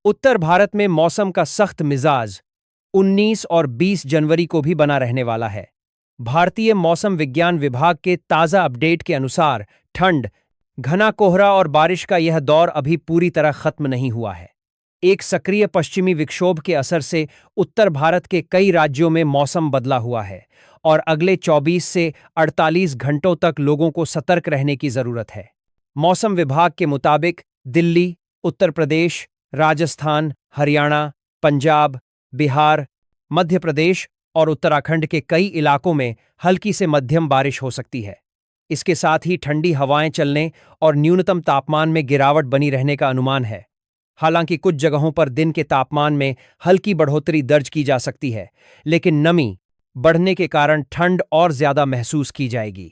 उत्तर भारत में मौसम का सख्त मिजाज 19 और 20 जनवरी को भी बना रहने वाला है। भारतीय मौसम विज्ञान विभाग के ताज़ा अपडेट के अनुसार ठंड, घना कोहरा और बारिश का यह दौर अभी पूरी तरह खत्म नहीं हुआ है। एक सक्रिय पश्चिमी विक्षोभ के असर से उत्तर भारत के कई राज्यों में मौसम बदला हुआ है और अगले 24 से 48 घंटों तक लोगों को सतर्क रहने की जरूरत है। मौसम विभाग के मुताबिक दिल्ली, उत्तर प्रदेश, राजस्थान, हरियाणा, पंजाब, बिहार, मध्य प्रदेश और उत्तराखंड के कई इलाकों में हल्की से मध्यम बारिश हो सकती है। इसके साथ ही ठंडी हवाएं चलने और न्यूनतम तापमान में गिरावट बनी रहने का अनुमान है। हालांकि कुछ जगहों पर दिन के तापमान में हल्की बढ़ोतरी दर्ज की जा सकती है, लेकिन नमी बढ़ने के कारण ठंड और ज्यादा महसूस की जाएगी।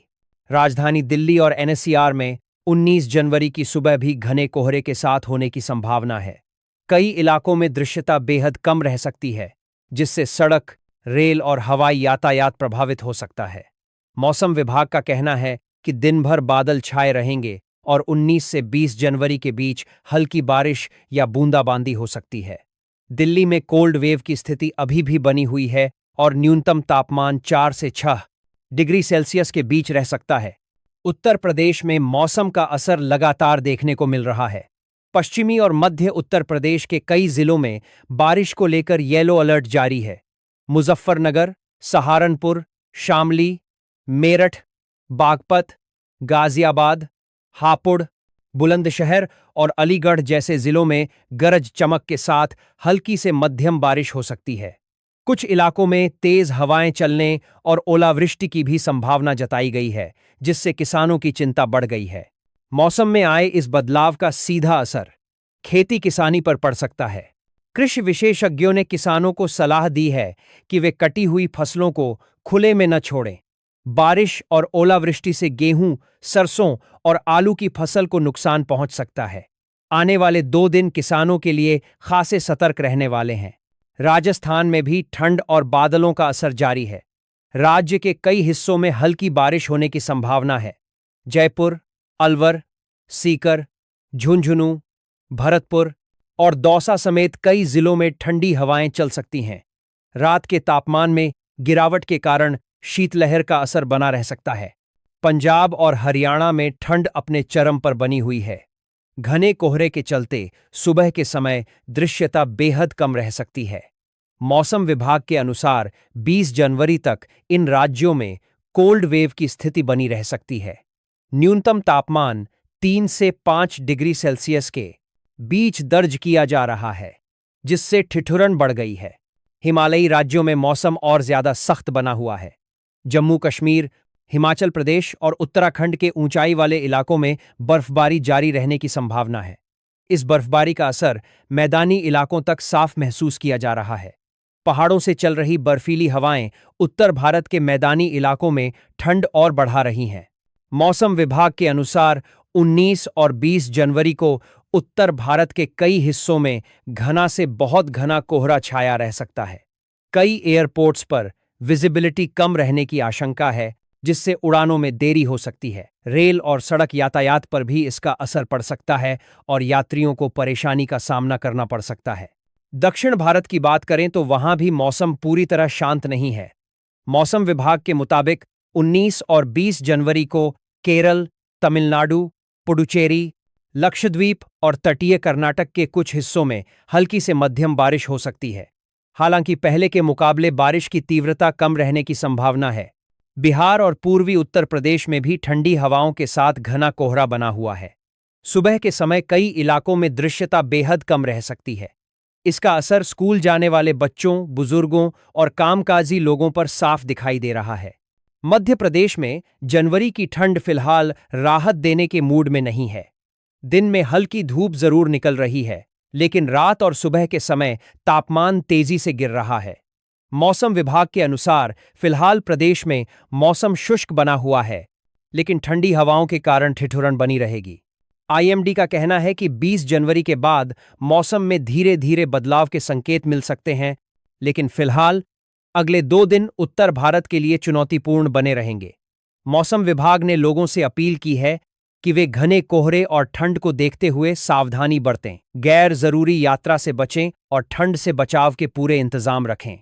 राजधानी दिल्ली और एनसीआर में 19 जनवरी की सुबह भी घने कोहरे के साथ होने की संभावना है। कई इलाकों में दृश्यता बेहद कम रह सकती है, जिससे सड़क, रेल और हवाई यातायात प्रभावित हो सकता है। मौसम विभाग का कहना है कि दिन भर बादल छाए रहेंगे और 19 से 20 जनवरी के बीच हल्की बारिश या बूंदाबांदी हो सकती है। दिल्ली में कोल्ड वेव की स्थिति अभी भी बनी हुई है और न्यूनतम तापमान 4 से 6 डिग्री सेल्सियस के बीच रह सकता है। उत्तर प्रदेश में मौसम का असर लगातार देखने को मिल रहा है। पश्चिमी और मध्य उत्तर प्रदेश के कई जिलों में बारिश को लेकर येलो अलर्ट जारी है। मुजफ्फरनगर, सहारनपुर, शामली, मेरठ, बागपत, गाजियाबाद, हापुड़, बुलंदशहर और अलीगढ़ जैसे जिलों में गरज चमक के साथ हल्की से मध्यम बारिश हो सकती है। कुछ इलाकों में तेज हवाएं चलने और ओलावृष्टि की भी संभावना जताई गई है, जिससे किसानों की चिंता बढ़ गई है। मौसम में आए इस बदलाव का सीधा असर खेती किसानी पर पड़ सकता है। कृषि विशेषज्ञों ने किसानों को सलाह दी है कि वे कटी हुई फसलों को खुले में न छोड़ें। बारिश और ओलावृष्टि से गेहूं, सरसों और आलू की फसल को नुकसान पहुंच सकता है। आने वाले 2 दिन किसानों के लिए खासे सतर्क रहने वाले हैं। राजस्थान में भी ठंड और बादलों का असर जारी है। राज्य के कई हिस्सों में हल्की बारिश होने की संभावना है। जयपुर, अलवर, सीकर, झुंझुनू, भरतपुर और दौसा समेत कई जिलों में ठंडी हवाएं चल सकती हैं। रात के तापमान में गिरावट के कारण शीतलहर का असर बना रह सकता है। पंजाब और हरियाणा में ठंड अपने चरम पर बनी हुई है। घने कोहरे के चलते सुबह के समय दृश्यता बेहद कम रह सकती है। मौसम विभाग के अनुसार 20 जनवरी तक इन राज्यों में कोल्ड वेव की स्थिति बनी रह सकती है। न्यूनतम तापमान 3 से 5 डिग्री सेल्सियस के बीच दर्ज किया जा रहा है, जिससे ठिठुरन बढ़ गई है। हिमालयी राज्यों में मौसम और ज्यादा सख्त बना हुआ है। जम्मू कश्मीर, हिमाचल प्रदेश और उत्तराखंड के ऊंचाई वाले इलाकों में बर्फबारी जारी रहने की संभावना है। इस बर्फबारी का असर मैदानी इलाकों तक साफ महसूस किया जा रहा है। पहाड़ों से चल रही बर्फीली हवाएं उत्तर भारत के मैदानी इलाकों में ठंड और बढ़ा रही हैं। मौसम विभाग के अनुसार 19 और 20 जनवरी को उत्तर भारत के कई हिस्सों में घना से बहुत घना कोहरा छाया रह सकता है। कई एयरपोर्ट्स पर विजिबिलिटी कम रहने की आशंका है, जिससे उड़ानों में देरी हो सकती है। रेल और सड़क यातायात पर भी इसका असर पड़ सकता है और यात्रियों को परेशानी का सामना करना पड़ सकता है। दक्षिण भारत की बात करें तो वहां भी मौसम पूरी तरह शांत नहीं है। मौसम विभाग के मुताबिक 19 और 20 जनवरी को केरल, तमिलनाडु, पुडुचेरी, लक्षद्वीप और तटीय कर्नाटक के कुछ हिस्सों में हल्की से मध्यम बारिश हो सकती है। हालांकि पहले के मुकाबले बारिश की तीव्रता कम रहने की संभावना है। बिहार और पूर्वी उत्तर प्रदेश में भी ठंडी हवाओं के साथ घना कोहरा बना हुआ है। सुबह के समय कई इलाकों में दृश्यता बेहद कम रह सकती है। इसका असर स्कूल जाने वाले बच्चों, बुजुर्गों और कामकाजी लोगों पर साफ दिखाई दे रहा है। मध्य प्रदेश में जनवरी की ठंड फिलहाल राहत देने के मूड में नहीं है। दिन में हल्की धूप जरूर निकल रही है, लेकिन रात और सुबह के समय तापमान तेजी से गिर रहा है। मौसम विभाग के अनुसार फिलहाल प्रदेश में मौसम शुष्क बना हुआ है, लेकिन ठंडी हवाओं के कारण ठिठुरन बनी रहेगी। आईएमडी का कहना है कि 20 जनवरी के बाद मौसम में धीरे धीरे बदलाव के संकेत मिल सकते हैं, लेकिन फिलहाल अगले 2 दिन उत्तर भारत के लिए चुनौतीपूर्ण बने रहेंगे। मौसम विभाग ने लोगों से अपील की है कि वे घने कोहरे और ठंड को देखते हुए सावधानी बरतें, गैर जरूरी यात्रा से बचें और ठंड से बचाव के पूरे इंतजाम रखें।